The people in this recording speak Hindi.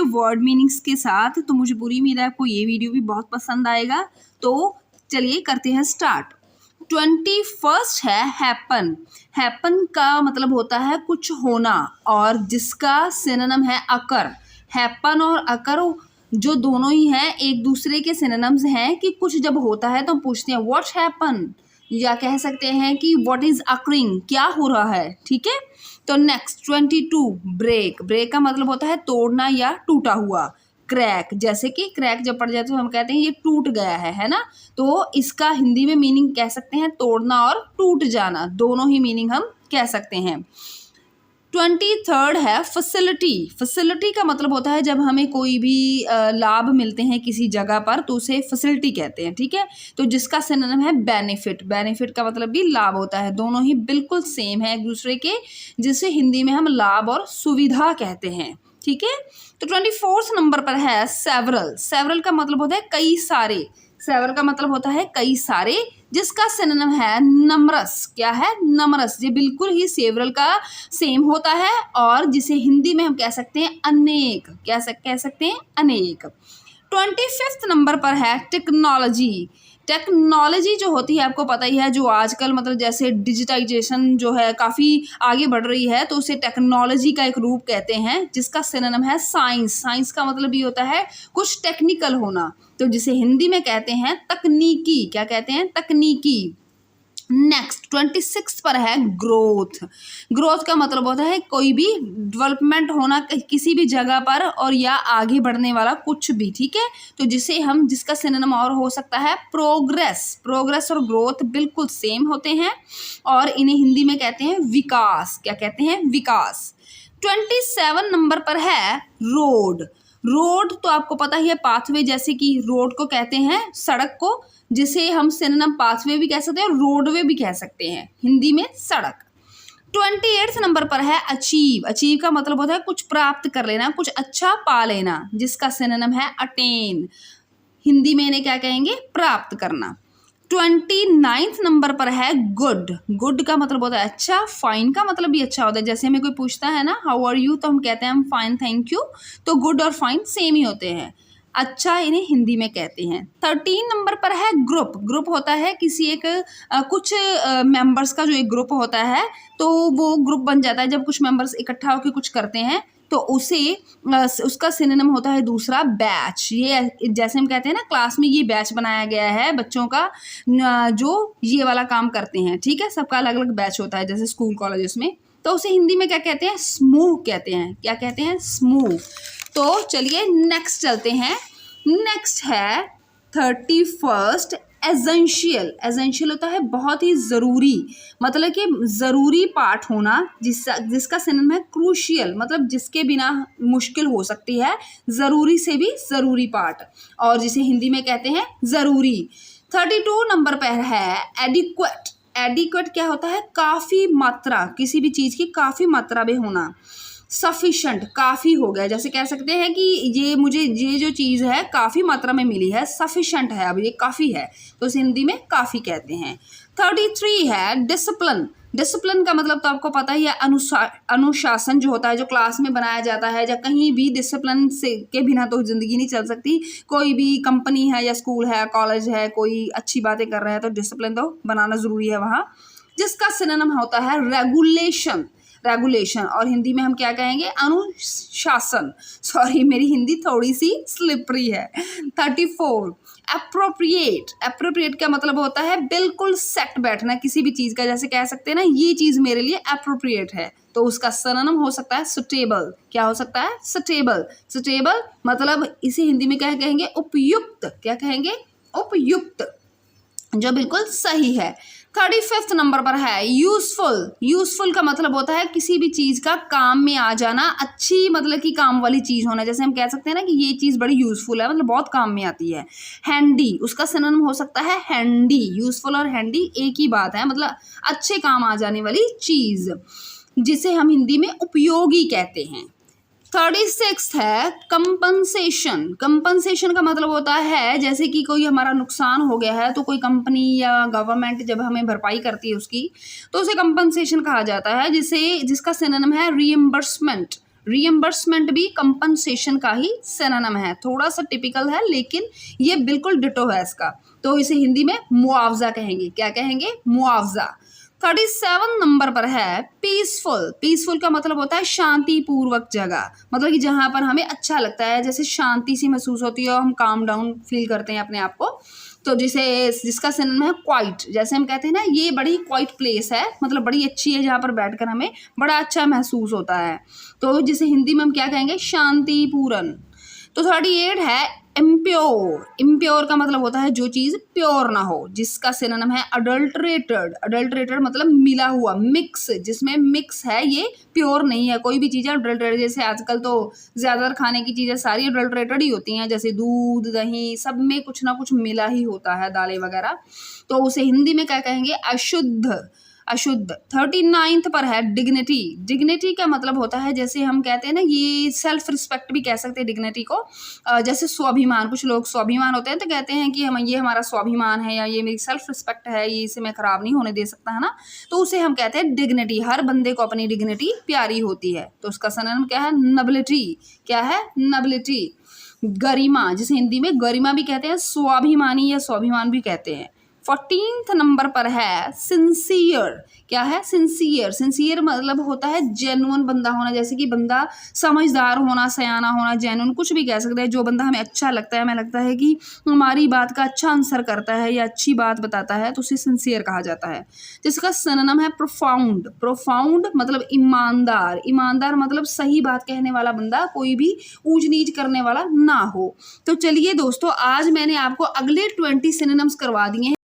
वर्ड मीनिंग्स के साथ। तो मुझे पूरी उम्मीद है आपको ये वीडियो भी बहुत पसंद आएगा। तो चलिए करते हैं स्टार्ट। 21 है हैपन। हैपन का मतलब होता है कुछ होना, और जिसका सिनोनिम है अकर। हैपन और अकर जो दोनों ही हैं एक दूसरे के सिनोनिम्स हैं कि कुछ जब होता है तो हम पूछते हैं व्हाट हैपन, या कह सकते हैं कि व्हाट इज अकरिंग, क्या हो रहा है। ठीक है, तो नेक्स्ट 22 ब्रेक। ब्रेक का मतलब होता है तोड़ना या टूटा हुआ। क्रैक, जैसे कि क्रैक जब पड़ जाए तो हम कहते हैं ये टूट गया है ना। तो इसका हिंदी में मीनिंग कह सकते हैं तोड़ना और टूट जाना, दोनों ही मीनिंग हम कह सकते हैं। 23 है फैसिलिटी। फैसिलिटी का मतलब होता है जब हमें कोई भी लाभ मिलते हैं किसी जगह पर तो उसे फैसिलिटी कहते हैं। ठीक है, तो जिसका सिनोनिम है बेनिफिट। बेनिफिट का मतलब भी लाभ होता है, दोनों ही बिल्कुल सेम है एक दूसरे के, जिसे हिंदी में हम लाभ और सुविधा कहते हैं। ठीक है, तो 24 नंबर पर है सेवरल। सेवरल का मतलब होता है कई सारे। सेवरल का मतलब होता है कई सारे, जिसका सिनोनिम है नमरस। क्या है? नमरस। ये बिल्कुल ही सेवरल का सेम होता है, और जिसे हिंदी में हम कह सकते हैं अनेक। क्या कह सकते हैं? अनेक। 25 नंबर पर है टेक्नोलॉजी। टेक्नोलॉजी जो होती है आपको पता ही है, जो आजकल मतलब जैसे डिजिटाइजेशन जो है काफ़ी आगे बढ़ रही है, तो उसे टेक्नोलॉजी का एक रूप कहते हैं, जिसका सिनोनिम है साइंस। साइंस का मतलब ये होता है कुछ टेक्निकल होना, तो जिसे हिंदी में कहते हैं तकनीकी। क्या कहते हैं? तकनीकी। नेक्स्ट 26 पर है ग्रोथ। ग्रोथ का मतलब होता है कोई भी डेवलपमेंट होना किसी भी जगह पर, और या आगे बढ़ने वाला कुछ भी। ठीक है, तो जिसका सिनोनिम और हो सकता है प्रोग्रेस। प्रोग्रेस और ग्रोथ बिल्कुल सेम होते हैं, और इन्हें हिंदी में कहते हैं विकास। क्या कहते हैं? विकास। 27 नंबर पर है रोड। रोड तो आपको पता ही है पाथवे, जैसे कि रोड को कहते हैं सड़क को, जिसे हम सिनोनिम पाथवे भी कह सकते हैं और रोडवे भी कह सकते हैं, हिंदी में सड़क। 28 नंबर पर है अचीव। अचीव का मतलब होता है कुछ प्राप्त कर लेना, कुछ अच्छा पा लेना, जिसका सिनोनिम है अटेन। हिंदी में इन्हें क्या कहेंगे? प्राप्त करना। 29 नंबर पर है गुड। गुड का मतलब होता है अच्छा। फाइन का मतलब भी अच्छा होता है, जैसे हमें कोई पूछता है ना हाउ आर यू, तो हम कहते हैं हम फाइन थैंक यू। तो गुड और फाइन सेम ही होते हैं, अच्छा इन्हें हिंदी में कहते हैं। 13 नंबर पर है ग्रुप। ग्रुप होता है किसी एक कुछ मेंबर्स का जो एक ग्रुप होता है, तो वो ग्रुप बन जाता है जब कुछ मेंबर्स इकट्ठा होकर कुछ करते हैं, तो उसका सिनोनिम होता है दूसरा बैच। ये जैसे हम कहते हैं ना क्लास में ये बैच बनाया गया है बच्चों का जो ये वाला काम करते हैं। ठीक है, सबका अलग अलग बैच होता है जैसे स्कूल कॉलेजेस में, तो उसे हिंदी में क्या कहते हैं? समूह कहते हैं। क्या कहते हैं? समूह। तो चलिए नेक्स्ट चलते हैं। नेक्स्ट है 31 एसेंशियल। एसेंशियल होता है बहुत ही ज़रूरी, मतलब कि ज़रूरी पार्ट होना, जिसका सिनोनिम है क्रूशियल, मतलब जिसके बिना मुश्किल हो सकती है। ज़रूरी से भी ज़रूरी पार्ट, और जिसे हिंदी में कहते हैं ज़रूरी। 32 नंबर पर है एडिक्वेट। एडिक्वेट क्या होता है? काफ़ी मात्रा, किसी भी चीज़ की काफ़ी मात्रा में होना। सफिशेंट, काफ़ी हो गया, जैसे कह सकते हैं कि ये जो चीज़ है काफ़ी मात्रा में मिली है, सफिशेंट है, अब ये काफ़ी है, तो इसे हिंदी में काफ़ी कहते हैं। 33 है डिसिप्लिन। डिसिप्लिन का मतलब तो आपको पता ही है अनुशासन जो होता है, जो क्लास में बनाया जाता है, या कहीं भी डिसिप्लिन से के बिना तो ज़िंदगी नहीं चल सकती। कोई भी कंपनी है या स्कूल है, कॉलेज है, कोई अच्छी बातें कर रहे हैं तो डिसिप्लिन तो बनाना ज़रूरी है वहाँ, जिसका सिनोनिम होता है रेगुलेशन। रेगुलेशन, और हिंदी में हम क्या कहेंगे? अनुशासन। सॉरी, मेरी हिंदी थोड़ी सी स्लिपरी है। 34 एप्रोप्रिएट। एप्रोप्रिएट का मतलब होता है बिल्कुल सेट बैठना किसी भी चीज़ का, जैसे कह सकते हैं ना ये चीज़ मेरे लिए एप्रोप्रिएट है, तो उसका सिनोनिम हो सकता है सुटेबल। क्या हो सकता है? सुटेबल। सुटेबल मतलब इसे हिंदी में क्या कहेंगे? उपयुक्त। क्या कहेंगे? उपयुक्त, जो बिल्कुल सही है। 35 नंबर पर है यूजफुल। यूजफुल का मतलब होता है किसी भी चीज़ का काम में आ जाना, अच्छी मतलब कि काम वाली चीज़ होना, जैसे हम कह सकते हैं ना कि ये चीज़ बड़ी यूजफुल है, मतलब बहुत काम में आती है। हैंडी, उसका सिनोनिम हो सकता है हैंडी। यूजफुल और हैंडी एक ही बात है, मतलब अच्छे काम आ जाने वाली चीज़, जिसे हम हिंदी में उपयोगी कहते हैं। 36 है कंपनसेशन। कंपनसेशन का मतलब होता है जैसे कि कोई हमारा नुकसान हो गया है, तो कोई कंपनी या गवर्नमेंट जब हमें भरपाई करती है उसकी, तो उसे कंपनसेशन कहा जाता है, जिसका सिनोनिम है रीइंबर्समेंट। रीएम्बर्समेंट भी कंपनसेशन का ही सिनोनिम है, थोड़ा सा टिपिकल है लेकिन ये बिल्कुल डिटो है इसका। तो इसे हिंदी में मुआवजा कहेंगे। क्या कहेंगे? मुआवजा। 37 नंबर पर है पीसफुल। पीसफुल का मतलब होता है शांतिपूर्वक जगह, मतलब कि जहाँ पर हमें अच्छा लगता है, जैसे शांति सी महसूस होती है और हम काम डाउन फील करते हैं अपने आप को। तो जिसका सिनोनिम है क्वाइट। जैसे हम कहते हैं ना ये बड़ी क्वाइट प्लेस है, मतलब बड़ी अच्छी है, जहाँ पर बैठकर हमें बड़ा अच्छा महसूस होता है। तो जिसे हिंदी में हम क्या कहेंगे? शांतिपूर्ण। तो 38 है इम्प्योर। इम्प्योर का मतलब होता है जो चीज़ प्योर ना हो, जिसका सिनोनिम है अडल्ट्रेटेड। अडल्ट्रेटेड मतलब मिला हुआ, मिक्स, जिसमें मिक्स है, ये प्योर नहीं है। कोई भी चीज़ अडल्ट्रेटेड, जैसे आजकल तो ज़्यादातर खाने की चीज़ें सारी अडल्ट्रेटेड ही होती हैं, जैसे दूध, दही, सब में कुछ ना कुछ मिला ही होता है, दालें वगैरह। तो उसे हिंदी में क्या कहेंगे? अशुद्ध। अशुद्ध। 39 पर है डिग्निटी। डिग्निटी का मतलब होता है, जैसे हम कहते हैं ना, ये सेल्फ रिस्पेक्ट भी कह सकते हैं डिग्निटी को। जैसे स्वाभिमान, कुछ लोग स्वाभिमान होते हैं तो कहते हैं कि हम ये हमारा स्वाभिमान है या ये मेरी सेल्फ रिस्पेक्ट है, ये इसे मैं खराब नहीं होने दे सकता, है ना। तो उसे हम कहते हैं डिग्निटी। हर बंदे को अपनी डिग्निटी प्यारी होती है। तो उसका सिनोनिम क्या है? नोबिलिटी। क्या है? नोबिलिटी। गरिमा, जिसे हिंदी में गरिमा भी कहते हैं, स्वाभिमानी या स्वाभिमान भी कहते हैं। 14th नंबर पर है सिंसियर। क्या है? सिंसियर। सिंसियर मतलब होता है जेन्युइन बंदा होना, जैसे कि बंदा समझदार होना, सयाना होना, जेन्युइन, कुछ भी कह सकते हैं। जो बंदा हमें अच्छा लगता है, हमें लगता है कि हमारी बात का अच्छा आंसर करता है या अच्छी बात बताता है, तो उसे सिंसियर कहा जाता है। जिसका सिनोनिम है प्रोफाउंड। प्रोफाउंड मतलब ईमानदार। ईमानदार मतलब सही बात कहने वाला बंदा, कोई भी ऊंच नीच करने वाला ना हो। तो चलिए दोस्तों, आज मैंने आपको अगले 20 सिनोनिम्स करवा दिए हैं।